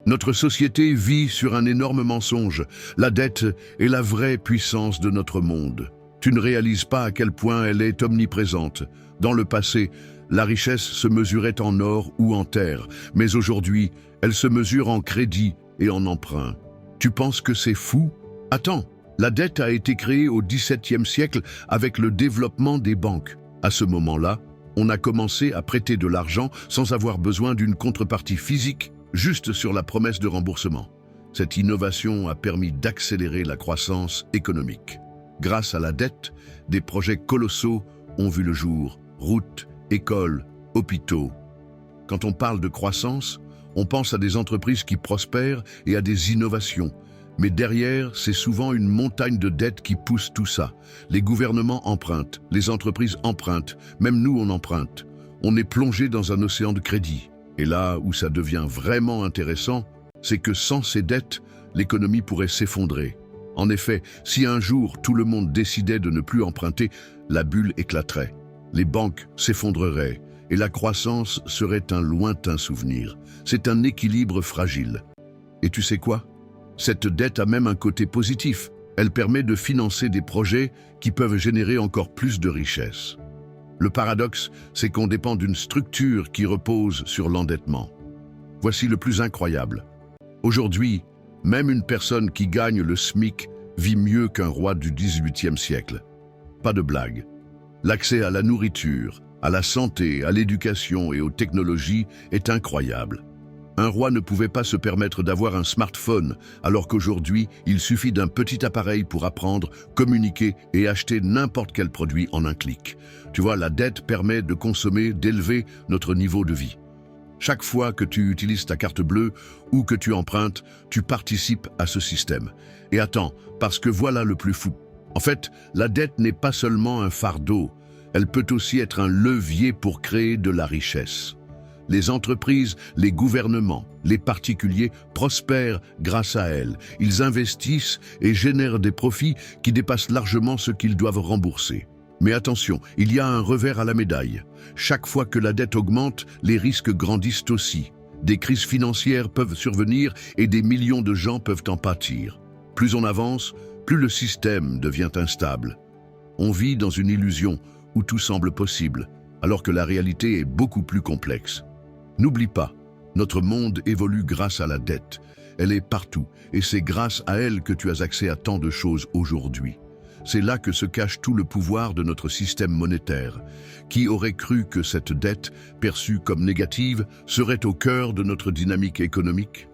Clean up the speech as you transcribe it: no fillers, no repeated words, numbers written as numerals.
Notre société vit sur un énorme mensonge. La dette est la vraie puissance de notre monde. Tu ne réalises pas à quel point elle est omniprésente. Dans le passé, la richesse se mesurait en or ou en terre, mais aujourd'hui, elle se mesure en crédit et en emprunt. Tu penses que c'est fou? Attends, la dette a été créée au XVIIe siècle avec le développement des banques. À ce moment-là, on a commencé à prêter de l'argent sans avoir besoin d'une contrepartie physique, juste sur la promesse de remboursement. Cette innovation a permis d'accélérer la croissance économique. Grâce à la dette, des projets colossaux ont vu le jour. Routes, écoles, hôpitaux. Quand on parle de croissance, on pense à des entreprises qui prospèrent et à des innovations. Mais derrière, c'est souvent une montagne de dettes qui pousse tout ça. Les gouvernements empruntent, les entreprises empruntent, même nous on emprunte. On est plongé dans un océan de crédit. Et là où ça devient vraiment intéressant, c'est que sans ces dettes, l'économie pourrait s'effondrer. En effet, si un jour tout le monde décidait de ne plus emprunter, la bulle éclaterait. Les banques s'effondreraient et la croissance serait un lointain souvenir. C'est un équilibre fragile. Et tu sais quoi? Cette dette a même un côté positif. Elle permet de financer des projets qui peuvent générer encore plus de richesses. Le paradoxe, c'est qu'on dépend d'une structure qui repose sur l'endettement. Voici le plus incroyable. Aujourd'hui, même une personne qui gagne le SMIC vit mieux qu'un roi du XVIIIe siècle. Pas de blague. L'accès à la nourriture, à la santé, à l'éducation et aux technologies est incroyable. Un roi ne pouvait pas se permettre d'avoir un smartphone, alors qu'aujourd'hui, il suffit d'un petit appareil pour apprendre, communiquer et acheter n'importe quel produit en un clic. Tu vois, la dette permet de consommer, d'élever notre niveau de vie. Chaque fois que tu utilises ta carte bleue ou que tu empruntes, tu participes à ce système. Et attends, parce que voilà le plus fou. En fait, la dette n'est pas seulement un fardeau, elle peut aussi être un levier pour créer de la richesse. Les entreprises, les gouvernements, les particuliers prospèrent grâce à elle. Ils investissent et génèrent des profits qui dépassent largement ce qu'ils doivent rembourser. Mais attention, il y a un revers à la médaille. Chaque fois que la dette augmente, les risques grandissent aussi. Des crises financières peuvent survenir et des millions de gens peuvent en pâtir. Plus on avance, plus le système devient instable. On vit dans une illusion où tout semble possible, alors que la réalité est beaucoup plus complexe. N'oublie pas, notre monde évolue grâce à la dette. Elle est partout et c'est grâce à elle que tu as accès à tant de choses aujourd'hui. C'est là que se cache tout le pouvoir de notre système monétaire. Qui aurait cru que cette dette, perçue comme négative, serait au cœur de notre dynamique économique ?